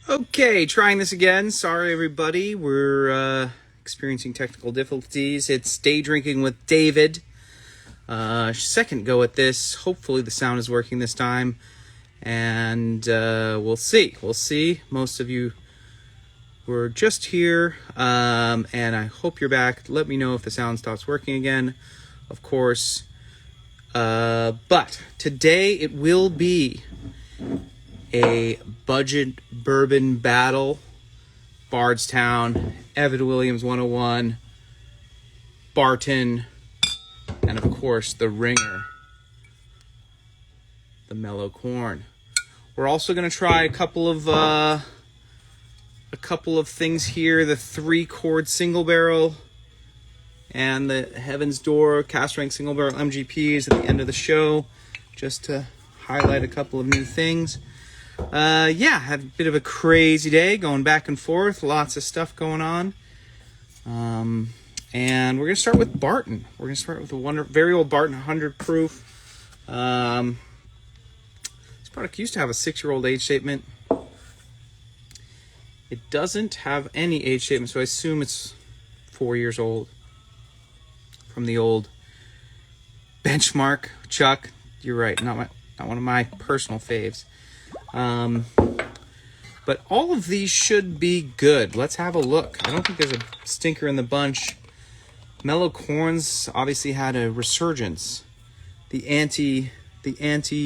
Okay, trying this again. Sorry, everybody. We're experiencing technical difficulties. It's Day Drinking with David. Second go at this. Hopefully the sound is working this time. And we'll see. We'll see. Most of you were just here. And I hope you're back. Let me know if the sound stops working again. Of course. But today it will be a budget bourbon battle. Bardstown, Evan Williams 101, Barton, and of course the ringer, the Mellow Corn. We're also going to try a couple of things here: the 3-chord single barrel and the Heaven's Door cast rank single barrel MGPs at the end of the show, just to highlight a couple of new things. Had a bit of a crazy day, going back and forth, lots of stuff going on. And we're going to start with Barton. We're going to start with a very old Barton 100 proof. This product used to have a 6-year-old age statement. It doesn't have any age statement, so I assume it's 4 years old. From the old Benchmark. Chuck, you're right, not one of my personal faves. But all of these should be good. Let's have a look. I don't think there's a stinker in the bunch. Mellow Corns obviously had a resurgence. The anti-pappy.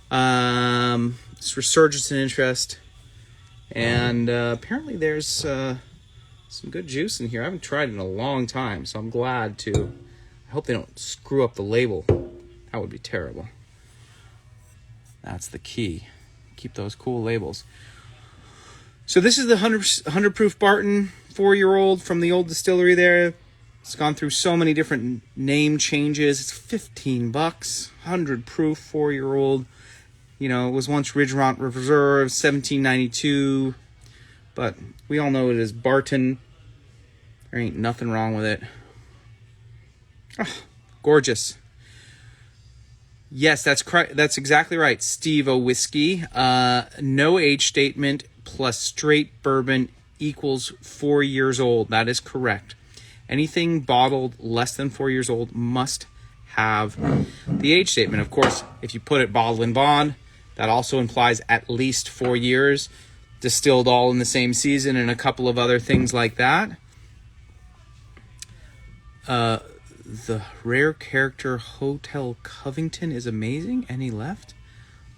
This resurgence in interest. And apparently there's some good juice in here. I haven't tried it in a long time, so I'm glad to. I hope they don't screw up the label. That would be terrible. That's the key. Keep those cool labels. So this is the 100 proof Barton, 4-year-old from the old distillery there. It's gone through so many different name changes. It's $15. 100 proof, 4-year-old. You know, it was once Ridgemont Reserve, 1792. But we all know it is Barton. There ain't nothing wrong with it. Oh, gorgeous. Yes, that's exactly right. Steve-O whiskey. No age statement plus straight bourbon equals 4 years old. That is correct. Anything bottled less than 4 years old must have the age statement. Of course, if you put it bottle and bond, that also implies at least 4 years, distilled all in the same season, and a couple of other things like that. The rare character Hotel Covington is amazing. Any left?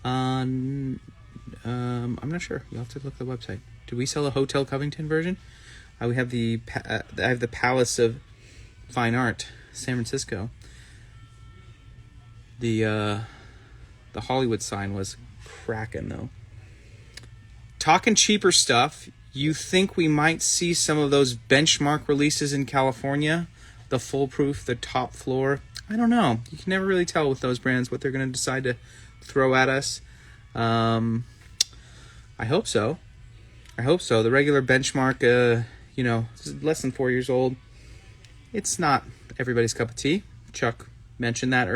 I'm not sure. You'll have to look at the website. Do we sell a Hotel Covington version? We have I have the Palace of Fine Art, San Francisco. The Hollywood sign was cracking though. Talking cheaper stuff, you think we might see some of those Benchmark releases in California? The full proof, the top floor. I don't know. You can never really tell with those brands what they're going to decide to throw at us. I hope so. The regular Benchmark, is less than 4 years old. It's not everybody's cup of tea. Chuck mentioned that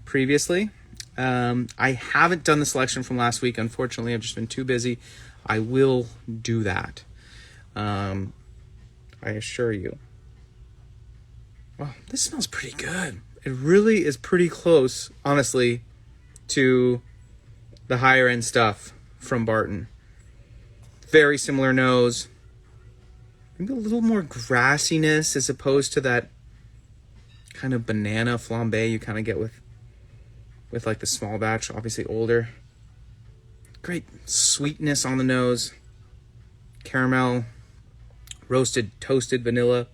previously. I haven't done the selection from last week. Unfortunately, I've just been too busy. I will do that. I assure you. Well, this smells pretty good. It really is pretty close, honestly, to the higher end stuff from Barton. Very similar nose. Maybe a little more grassiness as opposed to that kind of banana flambe you kind of get with like the small batch, obviously older. Great sweetness on the nose. Caramel, roasted, toasted vanilla.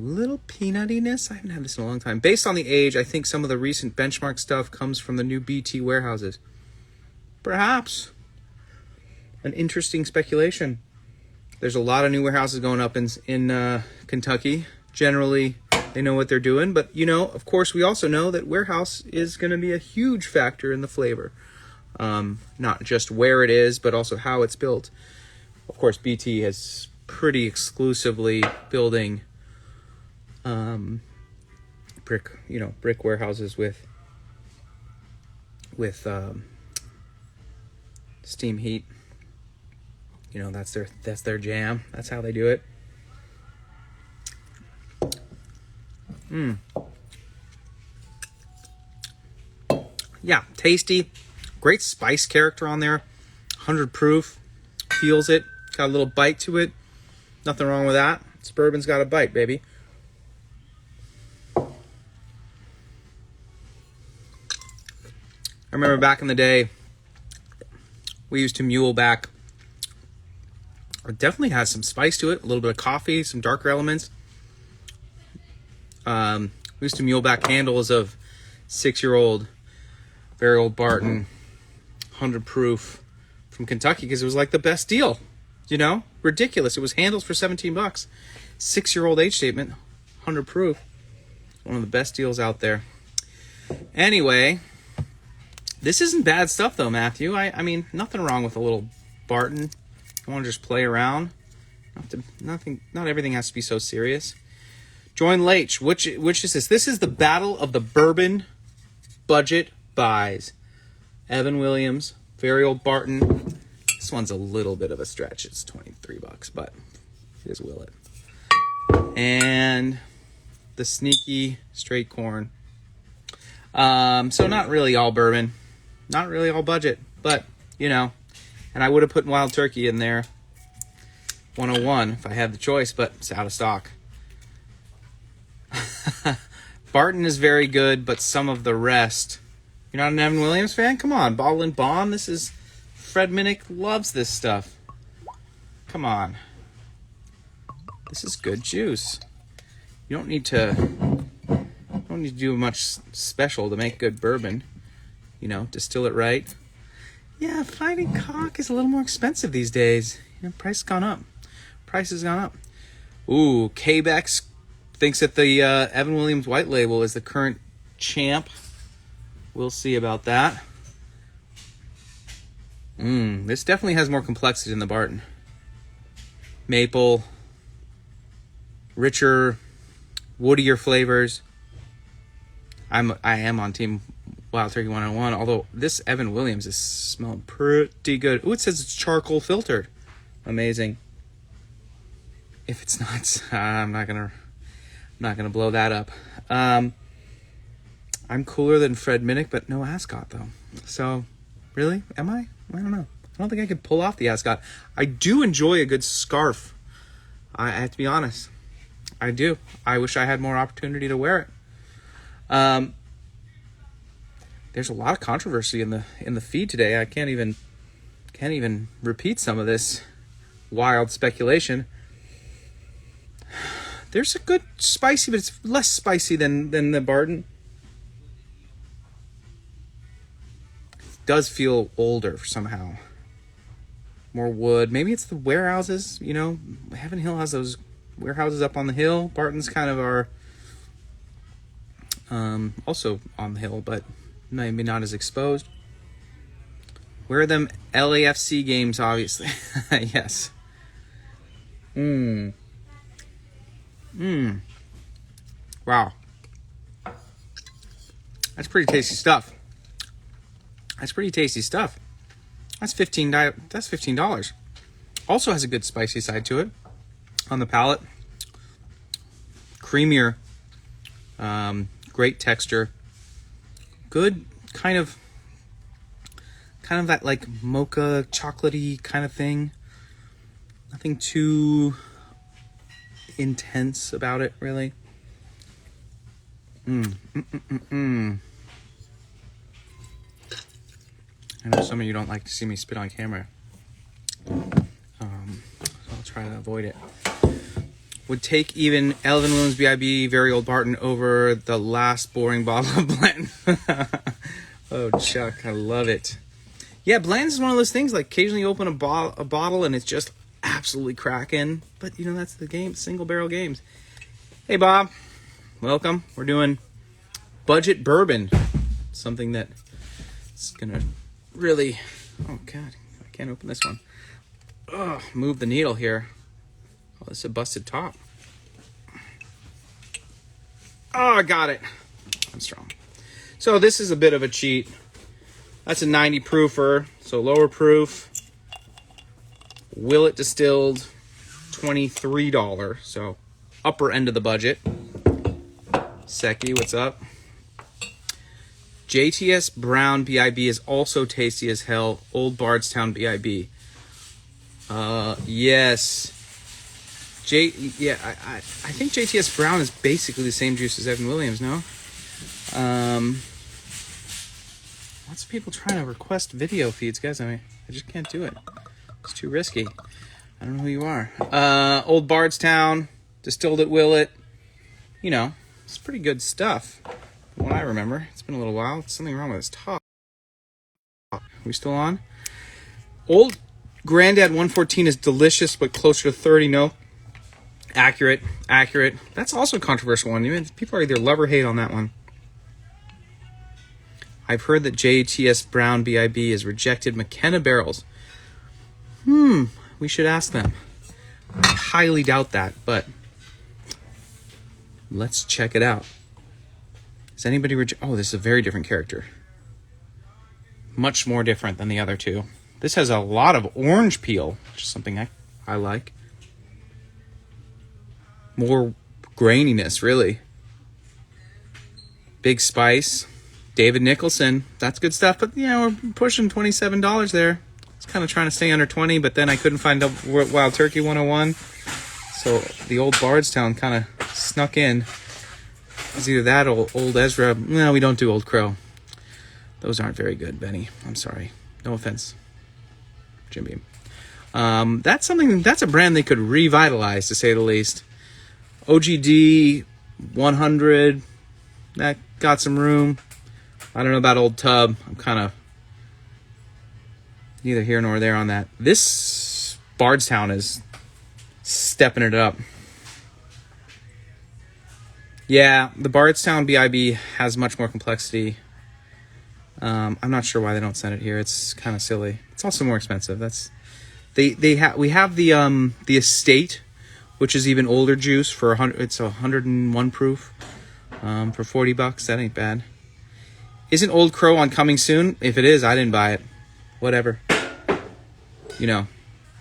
Little peanutiness. I haven't had this in a long time. Based on the age, I think some of the recent Benchmark stuff comes from the new BT warehouses. Perhaps. An interesting speculation. There's a lot of new warehouses going up in Kentucky. Generally, they know what they're doing. But, of course, we also know that warehouse is going to be a huge factor in the flavor. Not just where it is, but also how it's built. Of course, BT is pretty exclusively building brick warehouses with Steam heat. You know, that's their jam. That's how they do it. Yeah, tasty. Great spice character on there. 100 proof. Feels it. Got a little bite to it. Nothing wrong with that. This bourbon's got a bite, baby. I remember back in the day, we used to mule back. It definitely has some spice to it. A little bit of coffee, some darker elements. We used to mule back handles of 6-year-old, very old Barton, 100 proof from Kentucky because it was like the best deal. You know, ridiculous. It was handles for $17. 6-year-old age statement, 100 proof. One of the best deals out there. Anyway, this isn't bad stuff though, Matthew. I mean, nothing wrong with a little Barton. You want to just play around. Not everything has to be so serious. Join Lach. Which is this? This is the battle of the bourbon budget buys. Evan Williams, very old Barton. This one's a little bit of a stretch. It's $23, but it is will it. And the sneaky straight corn. So not really all bourbon, not really all budget, but you know. And I would have put Wild Turkey in there, 101 if I had the choice, but it's out of stock. Barton is very good, but some of the rest. You're not an Evan Williams fan? Come on, Bottle and Bond. This is Fred Minnick loves this stuff. Come on. This is good juice. You don't need to do much special to make good bourbon. You know, distill it right. Yeah, finding cock is a little more expensive these days. You know, price has gone up. Price has gone up. Ooh, K-Bex thinks that the Evan Williams White Label is the current champ. We'll see about that. This definitely has more complexity than the Barton. Maple, richer, woodier flavors. I am on Team Wild Turkey 101, although this Evan Williams is smelling pretty good. Ooh, it says it's charcoal filtered. Amazing. If it's not, I'm not gonna blow that up. I'm cooler than Fred Minnick, but no ascot though. So, really, am I? I don't know. I don't think I could pull off the ascot. I do enjoy a good scarf. I have to be honest. I do. I wish I had more opportunity to wear it. There's a lot of controversy in the feed today. I can't even repeat some of this wild speculation. There's a good spicy, but it's less spicy than the Barton. It does feel older somehow. More wood. Maybe it's the warehouses. You know, Heaven Hill has those warehouses up on the hill. Barton's kind of our also on the hill, but maybe not as exposed. Where are them LAFC games, obviously? Yes. Wow. That's pretty tasty stuff. That's $15. Also has a good spicy side to it on the palate. Creamier. Great texture. Good kind of that like mocha chocolatey kind of thing. Nothing too intense about it, really. I know some of you don't like to see me spit on camera. So I'll try to avoid it. Would take even Evan Williams BIB Very Old Barton over the last boring bottle of Blanton. Oh, Chuck, I love it. Yeah, Blanton's is one of those things, like occasionally you open a bottle and it's just absolutely cracking. But, you know, that's the game, single barrel games. Hey, Bob. Welcome. We're doing budget bourbon. Something that is going to really... Oh, God. I can't open this one. Oh, move the needle here. Oh, this is a busted top. Oh, I got it. I'm strong. So this is a bit of a cheat. That's a 90 proofer, so lower proof. Willet distilled, $23, so upper end of the budget. Seki, what's up? JTS Brown BIB is also tasty as hell. Old Bardstown BIB. Yes. I think JTS Brown is basically the same juice as Evan Williams, no? Lots of people trying to request video feeds, guys. I just can't do it. It's too risky. I don't know who you are. Old Bardstown, distilled at Willet. You know, it's pretty good stuff. From what I remember. It's been a little while. There's something wrong with this top. Are we still on? Old Grandad 114 is delicious, but closer to 30, no? Accurate. That's also a controversial one. Even people are either love or hate on that one. I've heard that JTS Brown BIB is rejected McKenna barrels. We should ask them. I highly doubt that, but let's check it out. Is anybody oh, this is a very different character. Much more different than the other two. This has a lot of orange peel, which is something I like. More graininess, really. Big spice. David Nicholson. That's good stuff, but yeah, we're pushing $27 there. I was kind of trying to stay under 20, but then I couldn't find Wild Turkey 101. So the Old Bardstown kind of snuck in. It's either that or Old Ezra. No, we don't do Old Crow. Those aren't very good, Benny. I'm sorry. No offense, Jim Beam. That's a brand they could revitalize, to say the least. OGD 100, that got some room. I don't know about Old Tub. I'm kind of neither here nor there on that. This Bardstown is stepping it up. Yeah, the Bardstown BIB has much more complexity. I'm not sure why they don't send it here. It's kind of silly. It's also more expensive. We have the Estate, which is even older juice for 100. It's 101 proof for $40. That ain't bad. Isn't Old Crow on coming soon? If it is, I didn't buy it. Whatever. You know,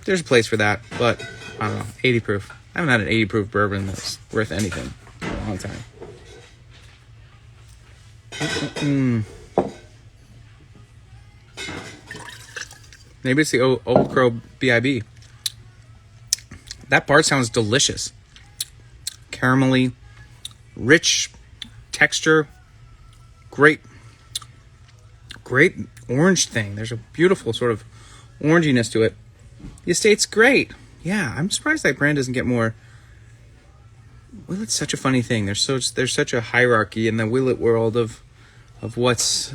there's a place for that, but I don't know. 80 proof. I haven't had an 80 proof bourbon that's worth anything in a long time. Maybe it's the Old Crow BIB. That Bardstown is delicious. Caramelly, rich texture, great orange thing. There's a beautiful sort of oranginess to it. The Estate's great. Yeah, I'm surprised that brand doesn't get more. Willet's such a funny thing. There's such a hierarchy in the Willet world of what's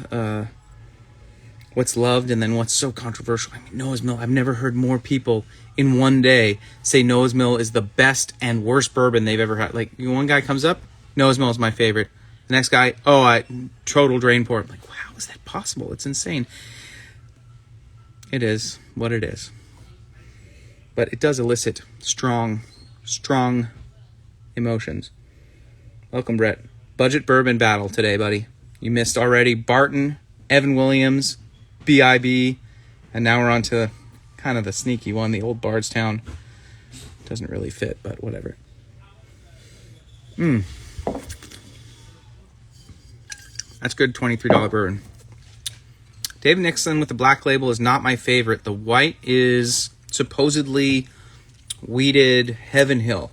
loved and then what's so controversial. I mean, Noah's Mill. I've never heard more people in one day say Noah's Mill is the best and worst bourbon they've ever had. Like, one guy comes up, Noah's Mill is my favorite. The next guy, total drain pour. I'm like, wow, how is that possible? It's insane. It is what it is. But it does elicit strong emotions. Welcome, Brett. Budget bourbon battle today, buddy. You missed already Barton, Evan Williams, BIB, and now we're on to kind of the sneaky one, the Old Bardstown. Doesn't really fit, but whatever. That's good $23 bourbon. David Nixon with the black label is not my favorite. The white is supposedly weeded Heaven Hill,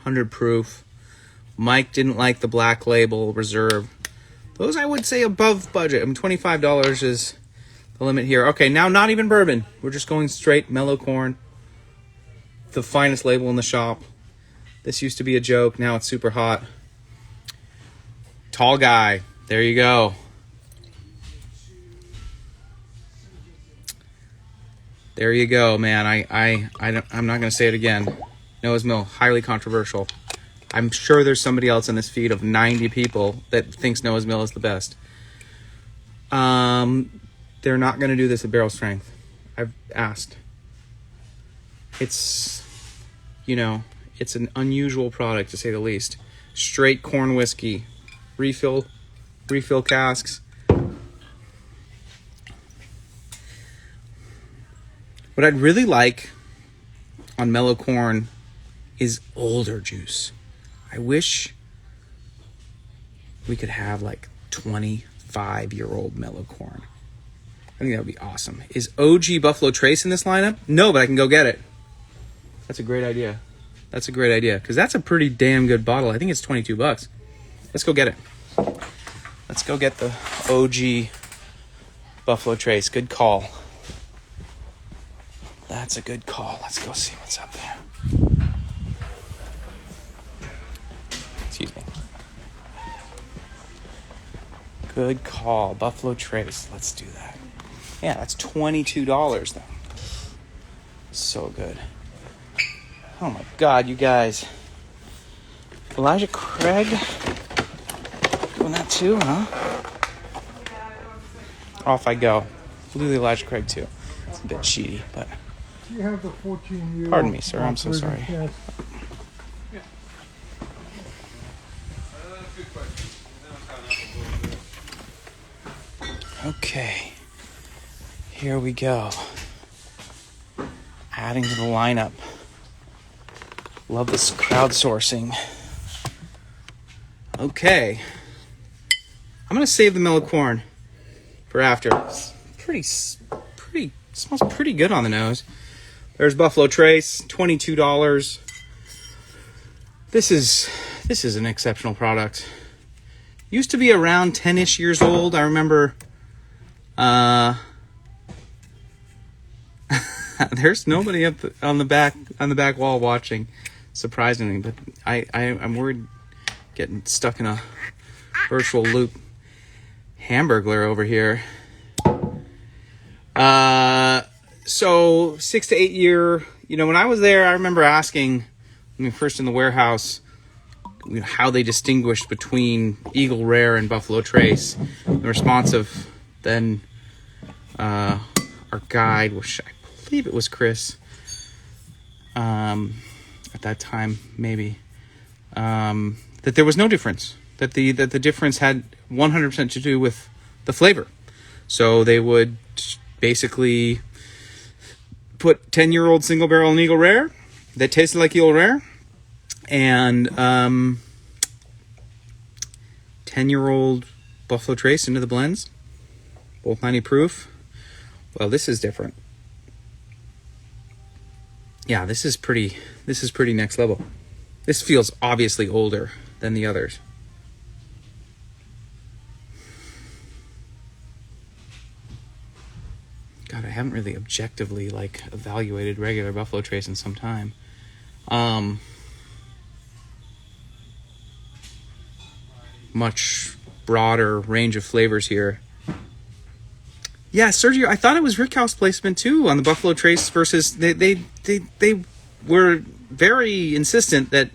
100 proof. Mike didn't like the black label reserve. Those I would say above budget. I mean, $25 is the limit here. Okay, now not even bourbon. We're just going straight mellow corn. The finest label in the shop. This used to be a joke. Now it's super hot. Tall Guy. There you go. There you go, man. I'm not going to say it again. Noah's Mill, highly controversial. I'm sure there's somebody else in this feed of 90 people that thinks Noah's Mill is the best. They're not going to do this at barrel strength. I've asked. It's an unusual product, to say the least. Straight corn whiskey, refill casks. What I'd really like on mellow corn is older juice. I wish we could have like 25-year-old mellow corn. I think that would be awesome. Is OG Buffalo Trace in this lineup? No, but I can go get it. That's a great idea. That's a great idea, because that's a pretty damn good bottle. I think it's $22. Let's go get it. Let's go get the OG Buffalo Trace. Good call. That's a good call. Let's go see what's up there. Excuse me. Good call. Buffalo Trace. Let's do that. Yeah, that's $22 though. So good. Oh my God, you guys. Elijah Craig doing that too, huh? Off I go. We'll do the Elijah Craig too. It's a bit cheaty, but... You have the 14-year-old. Pardon me, sir. I'm so sorry. Yes. Okay. Here we go. Adding to the lineup. Love this crowdsourcing. Okay. I'm going to save the mellow corn for after. It's pretty, smells pretty good on the nose. There's Buffalo Trace, $22. This is an exceptional product. Used to be around 10-ish years old. I remember there's nobody on the back wall watching, surprisingly, but I'm worried getting stuck in a virtual loop. Hamburglar over here. So 6 to 8 year, when I was there, I remember asking, first in the warehouse, how they distinguished between Eagle Rare and Buffalo Trace. The response of then our guide, which I believe it was Chris, at that time, maybe, that there was no difference, that the difference had 100% to do with the flavor. So they would basically put 10-year-old single barrel and Eagle Rare that tasted like Eagle Rare, and 10-year-old Buffalo Trace into the blends, both 90 proof. Well, this is different. Yeah, this is pretty next level. This feels obviously older than the others. God, I haven't really objectively evaluated regular Buffalo Trace in some time. Much broader range of flavors here. Yeah, Sergio, I thought it was Rickhouse placement too on the Buffalo Trace versus they were very insistent that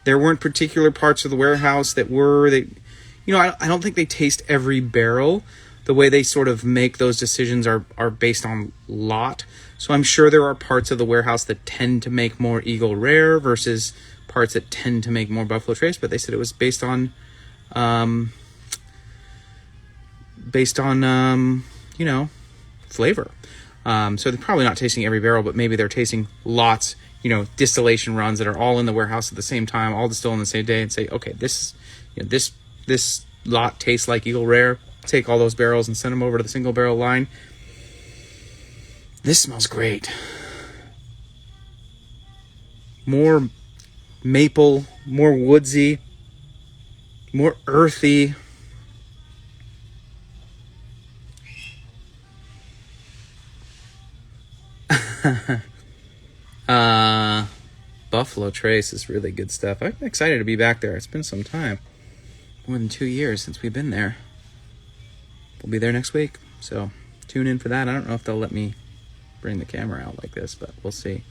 there weren't particular parts of the warehouse that were I don't think they taste every barrel. The way they sort of make those decisions are based on lot. So I'm sure there are parts of the warehouse that tend to make more Eagle Rare versus parts that tend to make more Buffalo Trace, but they said it was based on flavor. So they're probably not tasting every barrel, but maybe they're tasting lots, distillation runs that are all in the warehouse at the same time, all distilled on the same day, and say, okay, this lot tastes like Eagle Rare. Take all those barrels and send them over to the single barrel line. This smells great. More maple, more woodsy, more earthy. Buffalo Trace is really good stuff. I'm excited to be back there. It's been some time. More than 2 years since we've been there. We'll be there next week, so tune in for that. I don't know if they'll let me bring the camera out like this, but we'll see.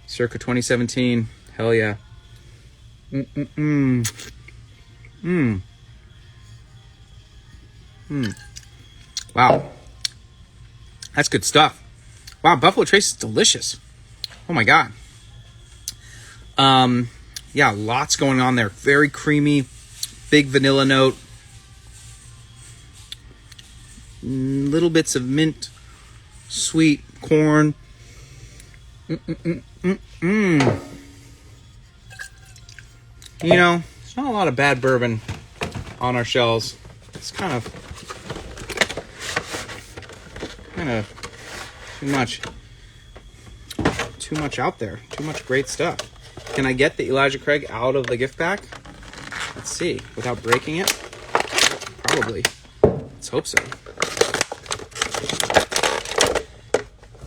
Circa 2017, hell yeah. Wow, that's good stuff. Wow, Buffalo Trace is delicious. Oh my God. Yeah, lots going on there. Very creamy, big vanilla note. Little bits of mint, sweet, corn. You know, there's not a lot of bad bourbon on our shelves. It's kind of too much out there. Too much great stuff. Can I get the Elijah Craig out of the gift pack? Let's see. Without breaking it? Probably. Let's hope so.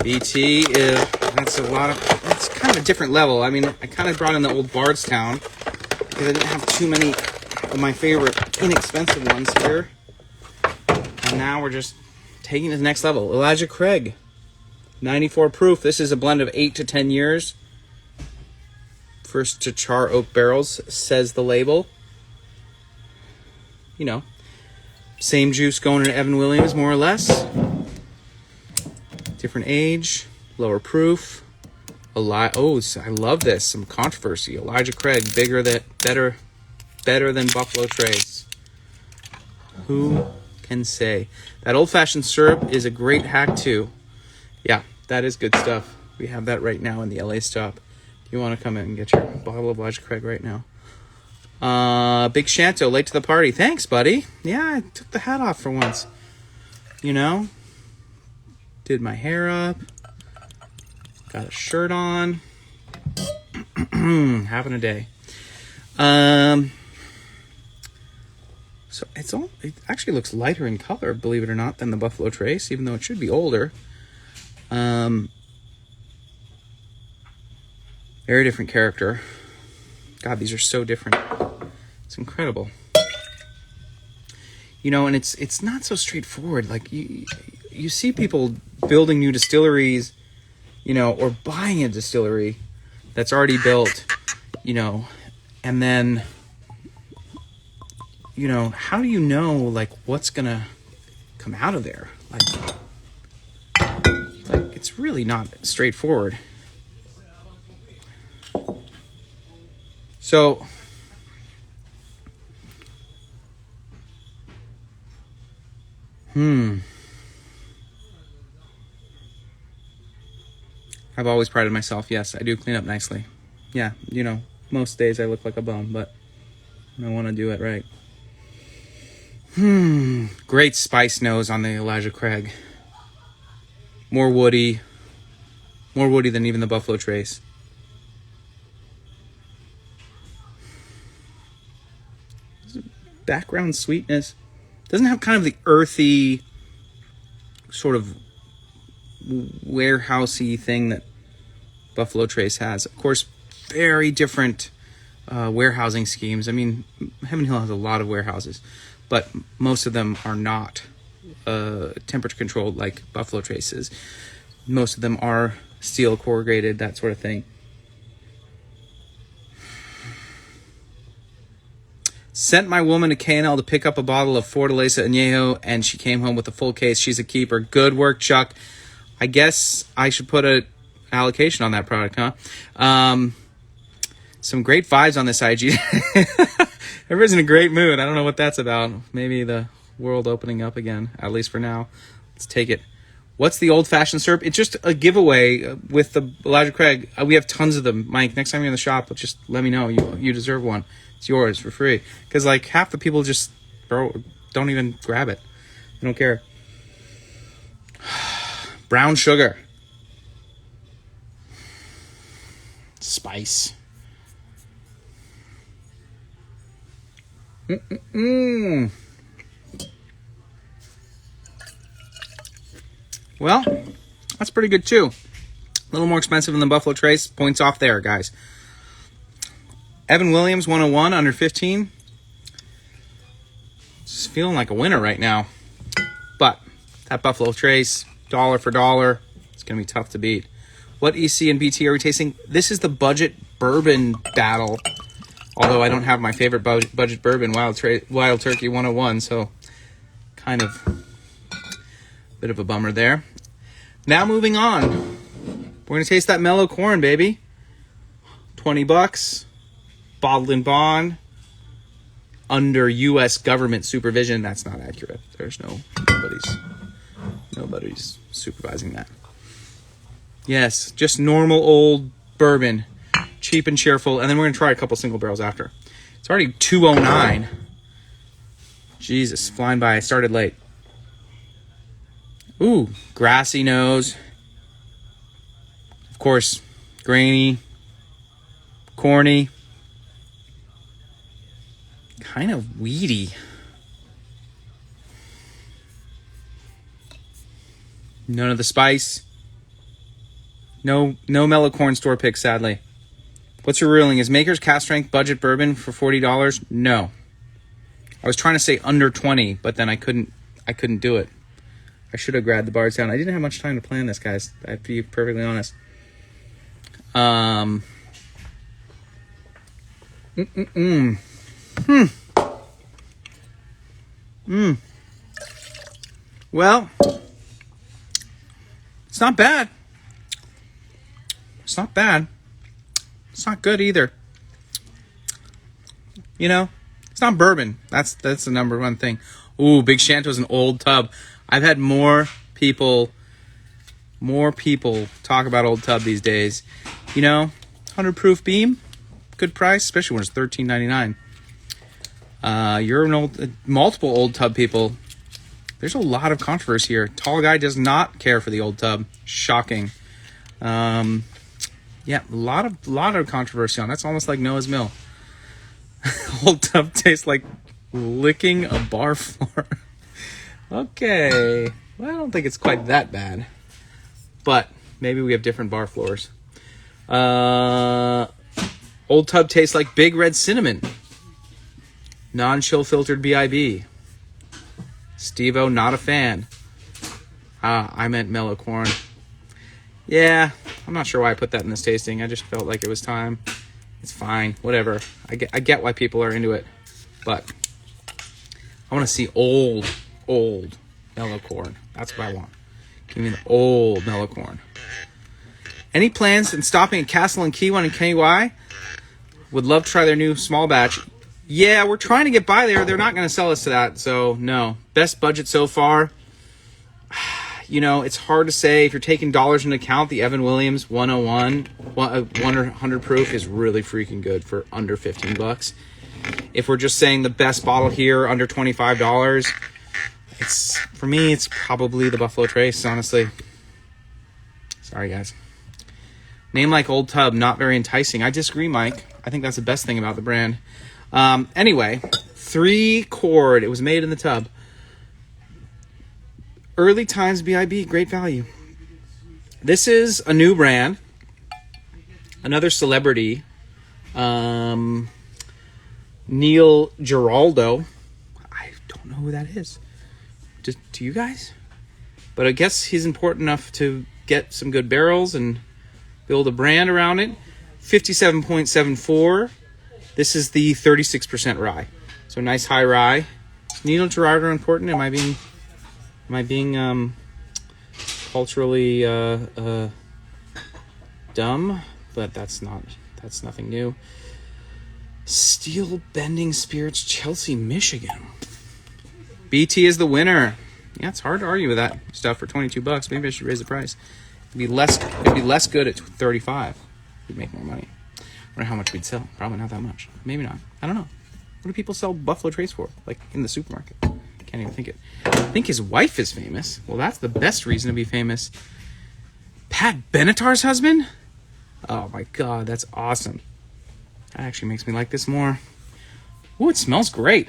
BT is, it's kind of a different level. I mean, I kind of brought in the old Bardstown because I didn't have too many of my favorite inexpensive ones here. And now we're just taking it to the next level. Elijah Craig, 94 proof. This is a blend of 8 to 10 years. First to char oak barrels, says the label. You know, same juice going to Evan Williams, more or less. Different age, lower proof. Oh, I love this. Some controversy. Elijah Craig, better than Buffalo Trace. Who can say? That old-fashioned syrup is a great hack too. Yeah, that is good stuff. We have that right now in the LA stop. You want to come in and get your bottle of Elijah Craig right now. Big Shanto, late to the party. Thanks, buddy. Yeah, I took the hat off for once. You know? Did my hair up. Got a shirt on. Having a day. So it actually looks lighter in color, believe it or not, than the Buffalo Trace, even though it should be older. Very different character. God, these are so different. It's incredible. You know, and it's not so straightforward. Like you see people building new distilleries, you know, or buying a distillery that's already built, you know, and then, you know, how do you know like what's gonna come out of there? Like it's really not straightforward. So I've always prided myself. Yes, I do clean up nicely. Yeah, you know, most days I look like a bum, but I want to do it right. Great spice nose on the Elijah Craig. More woody than even the Buffalo Trace. Background sweetness. Doesn't have kind of the earthy sort of warehousey thing that Buffalo Trace has. Of course, very different warehousing schemes. I mean, Heaven Hill has a lot of warehouses, but most of them are not temperature controlled like Buffalo Trace is. Most of them are steel corrugated, that sort of thing. Sent my woman to K&L to pick up a bottle of Fortaleza Añejo, and she came home with a full case. She's a keeper. Good work, Chuck. I guess I should put an allocation on that product, huh? Some great vibes on this IG. Everybody's in a great mood. I don't know what that's about. Maybe the world opening up again, at least for now. Let's take it. What's the old-fashioned syrup? It's just a giveaway with the Elijah Craig. We have tons of them. Mike, next time you're in the shop, just let me know. You deserve one. It's yours for free. Because, like, half the people just don't even grab it. They don't care. Brown sugar. Spice. Well, that's pretty good, too. A little more expensive than the Buffalo Trace. Points off there, guys. Evan Williams, 101, under 15. Just feeling like a winner right now. But that Buffalo Trace, dollar for dollar, it's going to be tough to beat. What EC and BT are we tasting? This is the budget bourbon battle. Although I don't have my favorite budget bourbon, Wild Turkey 101, so kind of a bit of a bummer there. Now moving on. We're going to taste that mellow corn, baby. $20. Bottled in bond, under U.S. government supervision. That's not accurate. There's nobody's supervising that. Yes, just normal old bourbon. Cheap and cheerful. And then we're going to try a couple single barrels after. It's already 2:09. Jesus, flying by. I started late. Ooh, grassy nose. Of course, grainy, corny, kind of weedy. None of the spice. No mellow corn store pick, sadly. What's your ruling? Is Maker's Cask Strength budget bourbon for $40? No. I was trying to say under 20, but then I couldn't do it. I should have grabbed the bars down. I didn't have much time to plan this, guys. I have to be perfectly honest. Well, it's not bad. It's not bad. It's not good either. You know, it's not bourbon. That's the number one thing. Ooh, Big Shanto's an old tub. I've had more people talk about Old Tub these days. You know, 100 proof beam, good price, especially when it's $13.99. You're multiple Old Tub people. There's a lot of controversy here. Tall guy does not care for the Old Tub. Shocking. Yeah, a lot of controversy on. That's almost like Noah's Mill. Old Tub tastes like licking a bar floor. Okay. Well, I don't think it's quite that bad. But maybe we have different bar floors. Old Tub tastes like Big Red Cinnamon. Non-chill filtered BIB. Steve-O, not a fan. I meant mellow corn. Yeah, I'm not sure why I put that in this tasting. I just felt like it was time. It's fine. Whatever. I get why people are into it. But I want to see old mellow corn. That's what I want. Give me the old mellow corn. Any plans in stopping at Castle and Key One in KY? Would love to try their new small batch. Yeah, we're trying to get by there. They're not going to sell us to that, so no. Best budget so far. You know, it's hard to say. If you're taking dollars into account, the Evan Williams 101, 100 proof is really freaking good for under $15. If we're just saying the best bottle here, under $25, for me, it's probably the Buffalo Trace, honestly. Sorry, guys. Name like Old Tub, not very enticing. I disagree, Mike. I think that's the best thing about the brand. Anyway, 3 chord. It was made in the tub. Early Times BIB, great value. This is a new brand. Another celebrity. Neil Giraldo. I don't know who that is. Do you guys? But I guess he's important enough to get some good barrels and build a brand around it. 57.74. This is the 36% rye. So nice high rye. Is Neil Giraldo important? Am I being culturally dumb? But that's nothing new. Steel Bending Spirits, Chelsea, Michigan. BT is the winner. Yeah, it's hard to argue with that stuff for $22. Maybe I should raise the price. It'd be less good at $35. We'd make more money. I wonder how much we'd sell. Probably not that much. Maybe not. I don't know. What do people sell Buffalo Trace for? Like in the supermarket? Can't even think it. I think his wife is famous. Well, that's the best reason to be famous. Pat Benatar's husband? Oh my God, that's awesome. That actually makes me like this more. Ooh, it smells great.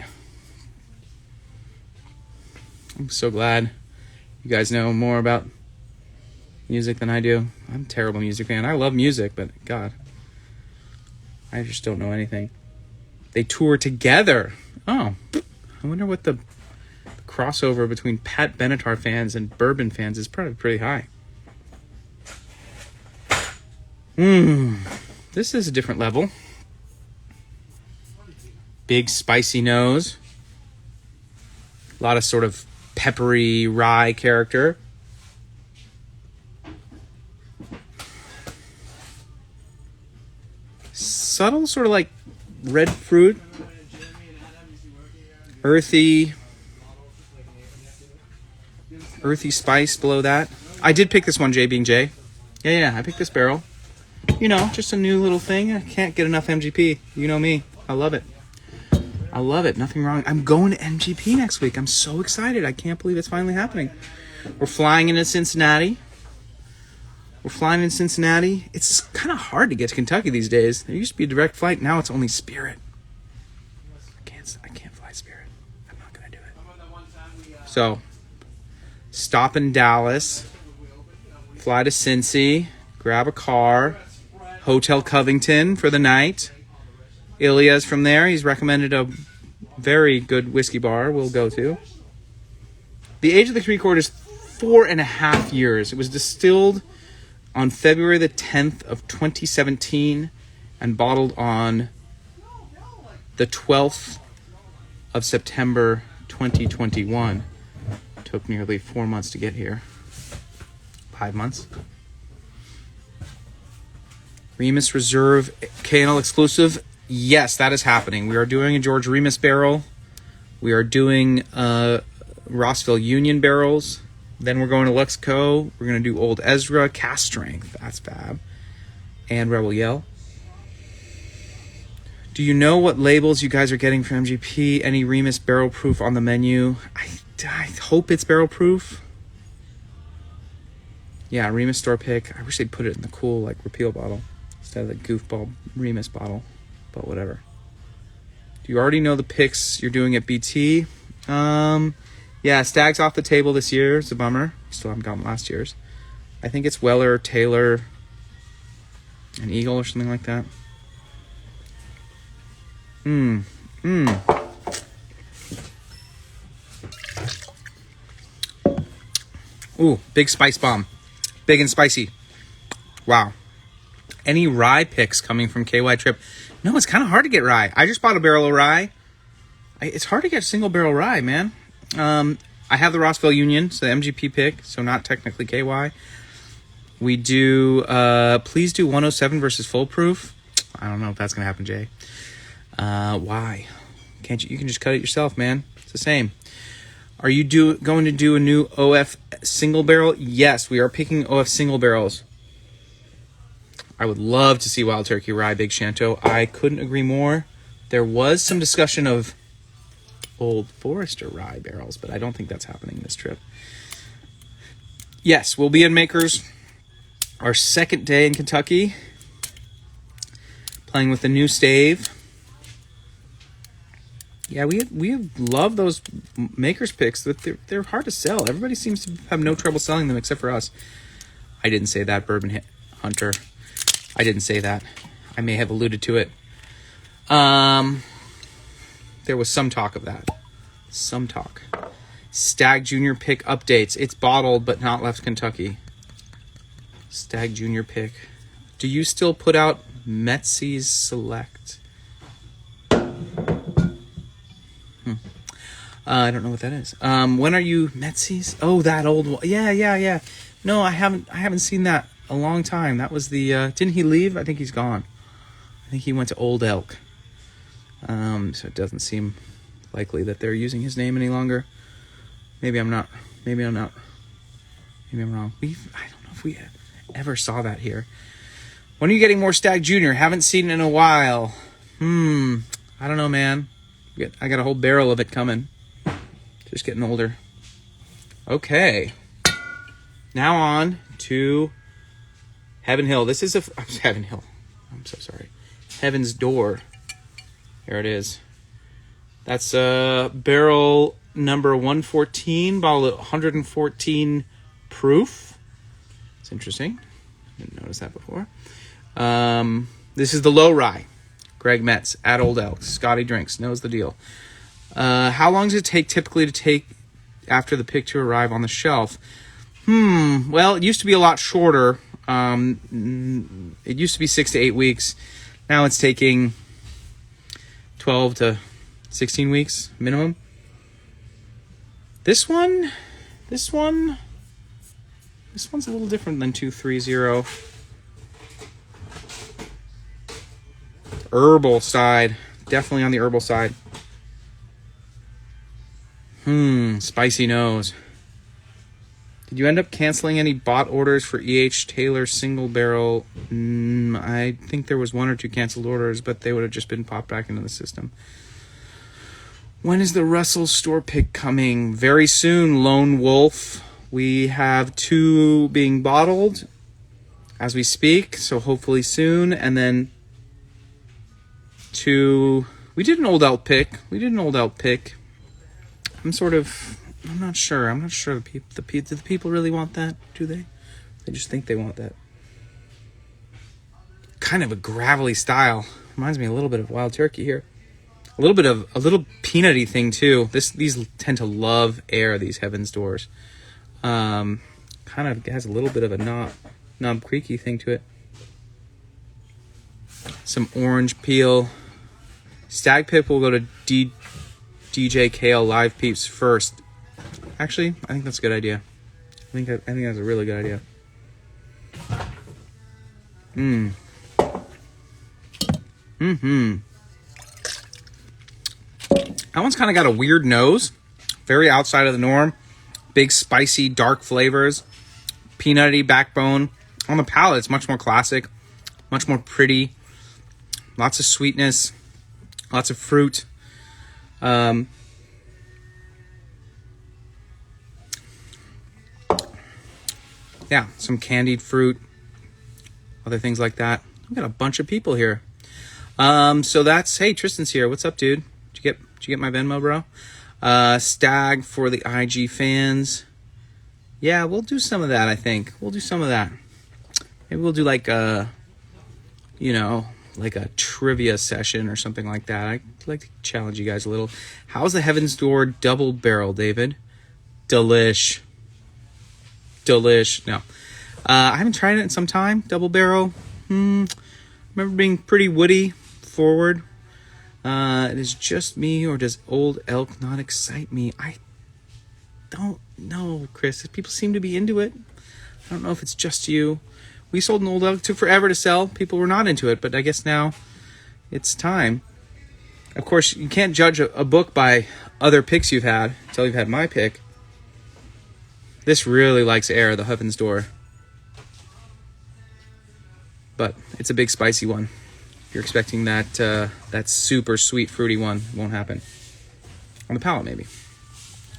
I'm so glad you guys know more about music than I do. I'm a terrible music fan. I love music, but God, I just don't know anything. They tour together. Oh, I wonder what the crossover between Pat Benatar fans and bourbon fans is. Probably pretty high. This is a different level. Big spicy nose. A lot of sort of peppery rye character. Subtle, sort of like red fruit. Earthy spice below that. I did pick this one, J being J. Yeah, I picked this barrel. You know, just a new little thing. I can't get enough MGP. You know me. I love it. I love it. Nothing wrong. I'm going to MGP next week. I'm so excited. I can't believe it's finally happening. We're flying into Cincinnati. It's kind of hard to get to Kentucky these days. There used to be a direct flight. Now it's only Spirit. I can't fly Spirit. I'm not going to do it. So, stop in Dallas. Fly to Cincy. Grab a car. Hotel Covington for the night. Ilya's from there. He's recommended a very good whiskey bar we'll go to. The age of the Three Chord is 4.5 years. It was distilled on February the 10th of 2017 and bottled on the 12th of September 2021. Took nearly 4 months to get here. 5 months. Remus Reserve KNL exclusive. Yes, that is happening. We are doing a George Remus barrel. We are doing Rossville Union barrels. Then we're going to Luxco. We're going to do Old Ezra, Cast Strength. That's fab. And Rebel Yell. Do you know what labels you guys are getting from MGP? Any Remus barrel proof on the menu? I hope it's barrel proof. Yeah, Remus store pick. I wish they'd put it in the cool, like, repeal bottle instead of the goofball Remus bottle. But whatever. Do you already know the picks you're doing at BT? Yeah, Stag's off the table this year. It's a bummer. Still haven't gotten last year's. I think it's Weller, Taylor, and Eagle or something like that. Ooh, big spice bomb. Big and spicy. Wow. Any rye picks coming from KY Trip? No, it's kind of hard to get rye. I just bought a barrel of rye. It's hard to get single barrel rye, man. I have the Rossville Union, so the MGP pick, so not technically KY. We do, please do 107 versus full proof. I don't know if that's going to happen, Jay. Why? Can't you can just cut it yourself, man. It's the same. Are you going to do a new OF single barrel? Yes, we are picking OF single barrels. I would love to see Wild Turkey Rye Big Shanto. I couldn't agree more. There was some discussion of Old Forester Rye barrels, but I don't think that's happening this trip. Yes, we'll be in Makers. Our second day in Kentucky. Playing with the new stave. Yeah, we love those Makers picks. They're hard to sell. Everybody seems to have no trouble selling them except for us. I didn't say that, Bourbon Hunter. I didn't say that. I may have alluded to it. There was some talk of that. Some talk. Stag Junior pick updates. It's bottled but not left Kentucky. Stag Junior pick. Do you still put out Metsy's Select? I don't know what that is. When are you Metsy's? Oh, that old one. Yeah. No, I haven't seen that a long time. That was the didn't he leave? I think he's gone. I think he went to Old Elk. So it doesn't seem likely that they're using his name any longer. Maybe I'm not. Maybe I'm wrong. I don't know if we ever saw that here. When are you getting more Stag Junior? Haven't seen it in a while. I don't know, man. I got a whole barrel of it coming. Just getting older. Okay. Now on to Heaven Hill. This is Heaven Hill. I'm so sorry. Heaven's Door. Here it is. That's barrel number 114, bottle at 114 proof. It's interesting. Didn't notice that before. This is the low rye. Greg Metz at Old Elk. Scotty Drinks knows the deal. How long does it typically take after the pick to arrive on the shelf? Well, it used to be a lot shorter. It used to be 6 to 8 weeks. Now it's taking 12 to 16 weeks minimum. This one's a little different than 230. Herbal side. Definitely on the herbal side. Spicy nose. Did you end up canceling any bot orders for E.H. Taylor single barrel? I think there was 1 or 2 canceled orders, but they would have just been popped back into the system. When is the Russell store pick coming? Very soon, Lone Wolf. We have 2 being bottled as we speak, so hopefully soon. And then 2... We did an Old Elk pick. I'm not sure. Do the people really want that? Do they? They just think they want that. Kind of a gravelly style. Reminds me a little bit of Wild Turkey here. A little peanutty thing too. These tend to love air. These Heaven's Doors. Kind of has a little bit of a Knob Creeky thing to it. Some orange peel. Stag Pip will go to DJ KL Live Peeps first. Actually, I think that's a good idea. I think that's a really good idea. That one's kind of got a weird nose. Very outside of the norm. Big, spicy, dark flavors. Peanutty backbone. On the palate, it's much more classic. Much more pretty. Lots of sweetness. Lots of fruit. Yeah, some candied fruit, other things like that. We've got a bunch of people here. So that's, hey, Tristan's here. What's up, dude? Did you get my Venmo, bro? Stag for the IG fans. Yeah, we'll do some of that, I think. We'll do some of that. Maybe we'll do like a trivia session or something like that. I'd like to challenge you guys a little. How's the Heaven's Door double barrel, David? Delish. No. I haven't tried it in some time. Double barrel. Remember being pretty woody forward. It is just me, or does Old Elk not excite me? I don't know, Chris. People seem to be into it. I don't know if it's just you. We sold an Old Elk. It took forever to sell. People were not into it, but I guess now it's time. Of course, you can't judge a book by other picks you've had until you've had my pick. This really likes air, the Heaven's Door. But it's a big spicy one. If you're expecting that super sweet fruity one, it won't happen. On the palate, maybe.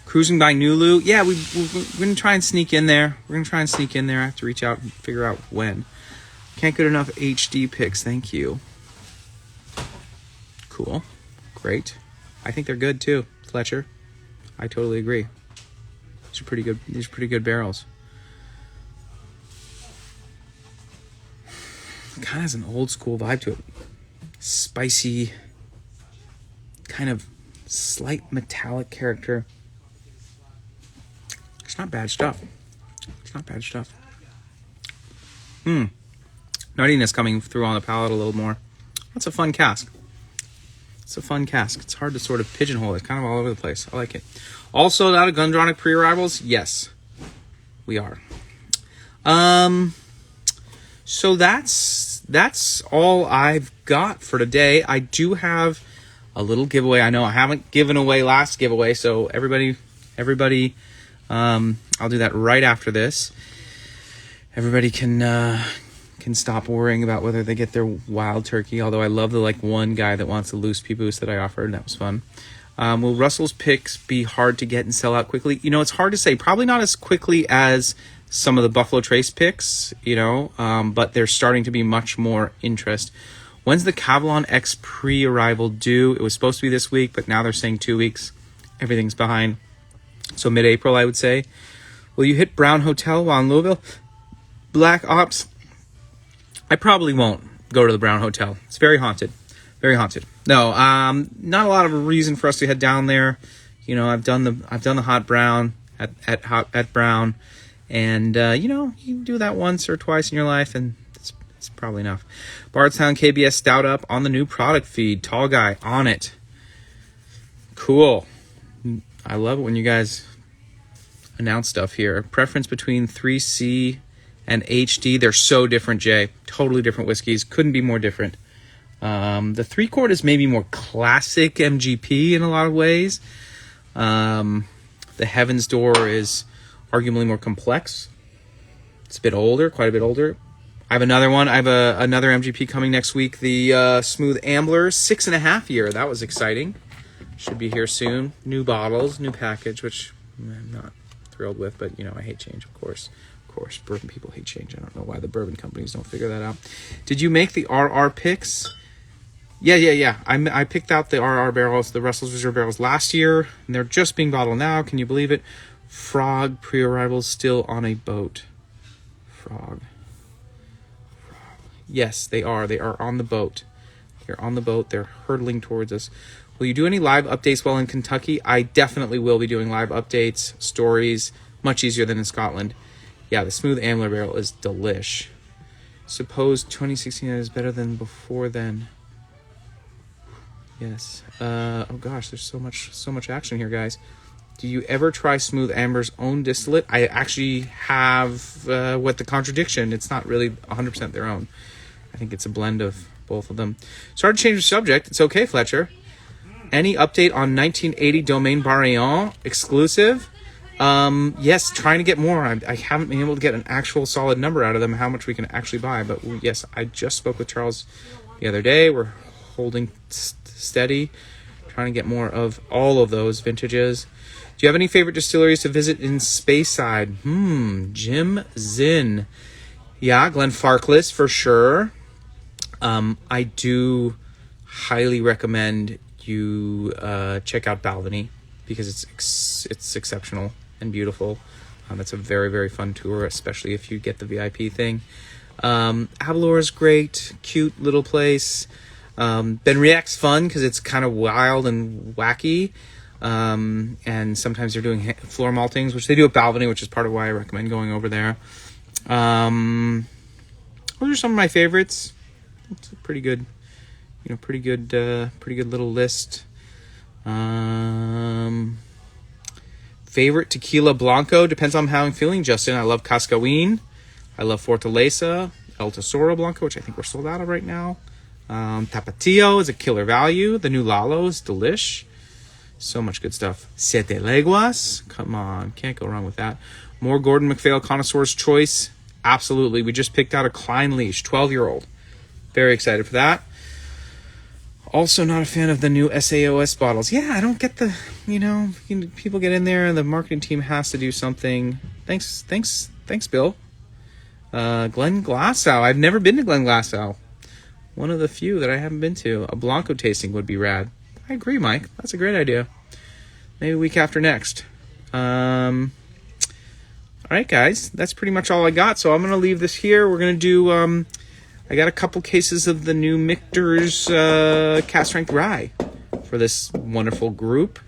Cruising by Nulu. Yeah, we're going to try and sneak in there. I have to reach out and figure out when. Can't get enough HD picks. Thank you. Cool. Great. I think they're good too, Fletcher. I totally agree. These are pretty good barrels. Kind of has an old school vibe to it. Spicy, kind of slight metallic character. It's not bad stuff. Nuttiness coming through on the palate a little more. That's a fun cask. It's hard to sort of pigeonhole. It's kind of all over the place. I like it. Also, out of Gundronic pre-arrivals? Yes, we are. So that's all I've got for today. I do have a little giveaway. I know I haven't given away last giveaway, so everybody, I'll do that right after this. Everybody can stop worrying about whether they get their Wild Turkey, although I love the one guy that wants the loose pea boost that I offered. That was fun. Will Russell's picks be hard to get and sell out quickly? It's hard to say. Probably not as quickly as some of the Buffalo Trace picks, but there's starting to be much more interest. When's the Cavalon X pre-arrival due? It was supposed to be this week, but now they're saying 2 weeks. Everything's behind. So mid-April, I would say. Will you hit Brown Hotel while in Louisville? Black Ops? I probably won't go to the Brown Hotel. It's very haunted. Very haunted. No, not a lot of a reason for us to head down there. I've done the Hot Brown at Brown, and you do that once or twice in your life, and it's probably enough. Bardstown KBS Stout up on the new product feed. Tall guy on it. Cool. I love it when you guys announce stuff here. Preference between 3C and HD. They're so different, Jay. Totally different whiskeys. Couldn't be more different. The 3-quart is maybe more classic MGP in a lot of ways. The Heaven's Door is arguably more complex. It's a bit older, quite a bit older. I have another one. I have another MGP coming next week. The Smooth Ambler, 6.5 year. That was exciting. Should be here soon. New bottles, new package, which I'm not thrilled with, but I hate change, of course. Of course, bourbon people hate change. I don't know why the bourbon companies don't figure that out. Did you make the RR picks? Yeah. I picked out the RR barrels, the Russell's Reserve barrels last year, and they're just being bottled now. Can you believe it? Frog pre-arrivals still on a boat. Frog. Yes, they are. They are on the boat. They're on the boat. They're hurtling towards us. Will you do any live updates while in Kentucky? I definitely will be doing live updates, stories, much easier than in Scotland. Yeah, the Smooth Ambler barrel is delish. Suppose 2016 is better than before then. Yes. Oh gosh, there's so much action here, guys. Do you ever try Smooth Amber's own distillate? I actually have what the contradiction. It's not really 100% their own. I think it's a blend of both of them. Sorry to change the subject. It's okay, Fletcher. Any update on 1980 Domaine Barillon exclusive? Yes, trying to get more. I haven't been able to get an actual solid number out of them, how much we can actually buy. But yes, I just spoke with Charles the other day. We're holding steady, trying to get more of all of those vintages. Do you have any favorite distilleries to visit in Speyside? Jim Zinn. Yeah, Glenfarclas for sure. I do highly recommend you check out Balvenie because it's exceptional and beautiful. It's a very, very fun tour, especially if you get the VIP thing. Avalor is great, cute little place. Benriac's fun because it's kind of wild and wacky. And sometimes they're doing floor maltings, which they do at Balvenie, which is part of why I recommend going over there. Those are some of my favorites. It's a pretty good little list. Favorite tequila blanco depends on how I'm feeling, Justin. I love Cascawin. I love Fortaleza, El Tesoro Blanco, which I think we're sold out of right now. Tapatio is a killer value. The new Lalo is delish. So much good stuff. Siete Leguas. Come on. Can't go wrong with that. More Gordon MacPhail Connoisseur's Choice. Absolutely. We just picked out a Klein Leash, 12-year-old. Very excited for that. Also not a fan of the new SAOS bottles. Yeah, I don't get the, people get in there and the marketing team has to do something. Thanks, Bill. Glen Glasgow. I've never been to Glen Glasgow. One of the few that I haven't been to. A Blanco tasting would be rad. I agree, Mike. That's a great idea. Maybe week after next. All right, guys. That's pretty much all I got. So I'm going to leave this here. We're going to do... I got a couple cases of the new Michter's Cast Strength Rye for this wonderful group.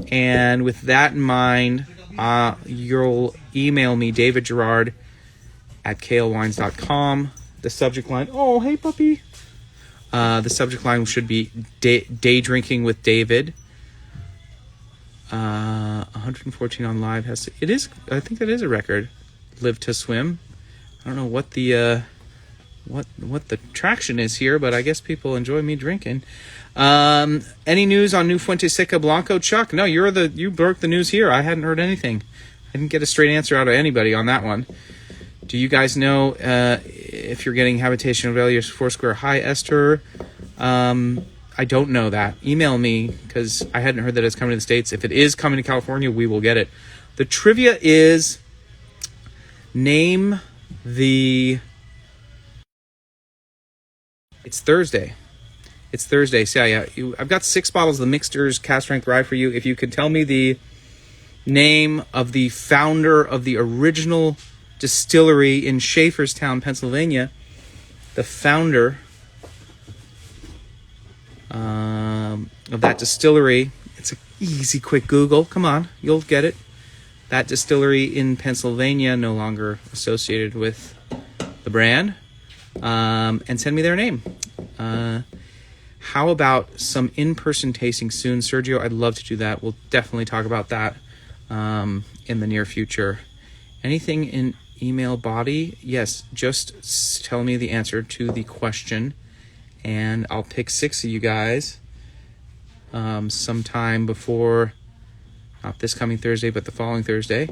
And with that in mind, you'll email me, David Gerard at KLWines.com. The subject line... Oh, hey, puppy. The subject line should be Day Drinking with David. 114 on live has to, it is. I think that is a record. Live to Swim. I don't know what the what the traction is here, but I guess people enjoy me drinking. Any news on New Fuente Seca Blanco, Chuck? No, you broke the news here. I hadn't heard anything. I didn't get a straight answer out of anybody on that one. Do you guys know if you're getting Habitation of Elias Foursquare High Ester? I don't know that. Email me because I hadn't heard that it's coming to the States. If it is coming to California, we will get it. The trivia is name the... It's Thursday. So yeah, I've got 6 bottles of the Michter's Cast Strength Rye for you. If you could tell me the name of the founder of the original distillery in Schaefferstown, Pennsylvania, the founder of that distillery. It's an easy, quick Google. Come on, you'll get it. That distillery in Pennsylvania, no longer associated with the brand. And send me their name. How about some in-person tasting soon? Sergio, I'd love to do that. We'll definitely talk about that in the near future. Anything in email body? Yes, just tell me the answer to the question, and I'll pick 6 of you guys sometime before, not this coming Thursday, but the following Thursday.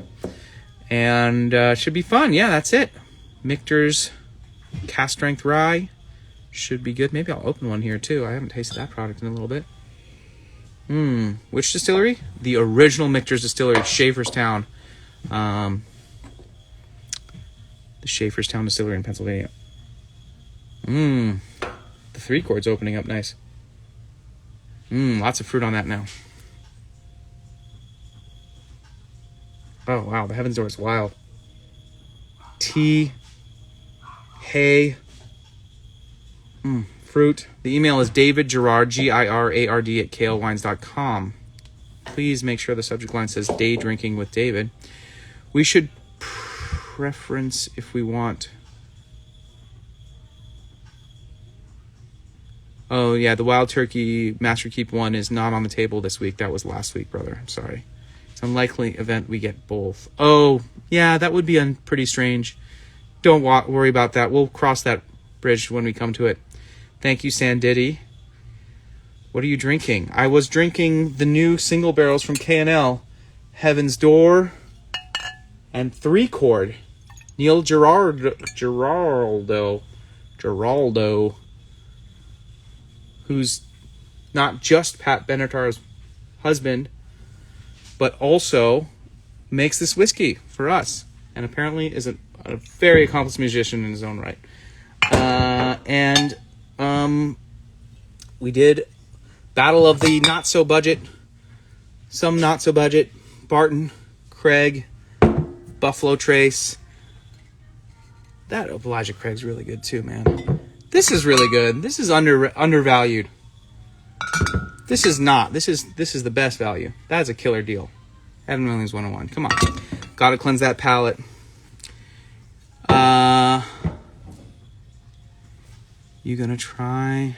And should be fun. Yeah, that's it. Michter's Cast Strength Rye should be good. Maybe I'll open one here too. I haven't tasted that product in a little bit. Which distillery? The original Michter's distillery, Schaeferstown. The Schaeferstown distillery in Pennsylvania. The 3-chord's opening up nice. Lots of fruit on that now. Oh, wow. The Heaven's Door is wild. Tea. Hay. Fruit. The email is David Girard, Girard, at KLWines.com. Please make sure the subject line says Day Drinking with David. We should preference if we want. Oh, yeah. The Wild Turkey Master Keep one is not on the table this week. That was last week, brother. I'm sorry. It's an unlikely event we get both. Oh, yeah. That would be pretty strange. Don't worry about that. We'll cross that bridge when we come to it. Thank you, Sandiddy. What are you drinking? I was drinking the new single barrels from K&L, Heaven's Door, and 3-chord. Neil Giraldo, who's not just Pat Benatar's husband, but also makes this whiskey for us, and apparently is a very accomplished musician in his own right. We did Battle of the Not So Budget, some Not So Budget, Barton, Craig, Buffalo Trace. That Elijah Craig's really good too, man. This is really good. This is undervalued. This is not. This is the best value. That is a killer deal. Evan Williams 101. Come on. Gotta cleanse that palate. You gonna try?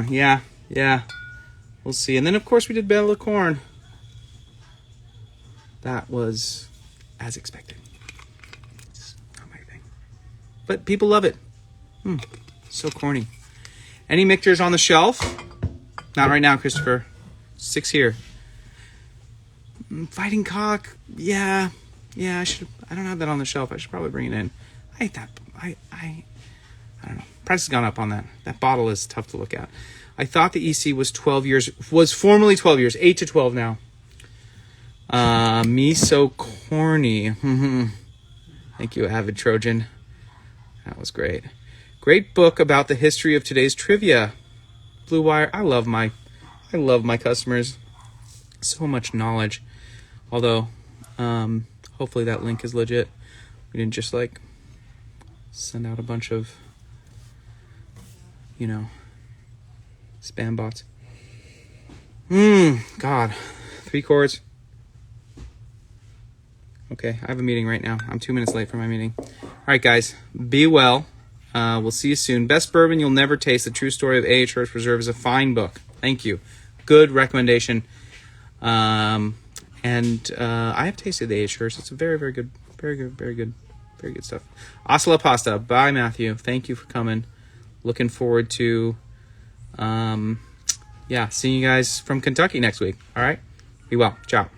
Yeah. We'll see. And then, of course, we did Belle of Corn. That was as expected. It's not my thing. But people love it. So corny. Any Michter's on the shelf? Not right now, Christopher. 6 here. Fighting Cock. Yeah, I should. I don't have that on the shelf. I should probably bring it in. I hate that. I don't know. Price has gone up on that. That bottle is tough to look at. I thought the EC was 12 years. Was formerly 12 years. 8 to 12 now. Me so corny. Thank you, Avid Trojan. That was great. Great book about the history of today's trivia. Blue Wire. I love my customers. So much knowledge. Although, hopefully that link is legit. We didn't just send out a bunch of, spam bots. God. 3 chords. Okay, I have a meeting right now. I'm 2 minutes late for my meeting. All right, guys. Be well. We'll see you soon. Best Bourbon You'll Never Taste. The True Story of A.H. Hirsch Reserve is a fine book. Thank you. Good recommendation. I have tasted the A.H. Hirsch. It's a very, very good stuff. Hasta la pasta. Bye, Matthew. Thank you for coming. Looking forward to, seeing you guys from Kentucky next week. All right? Be well. Ciao.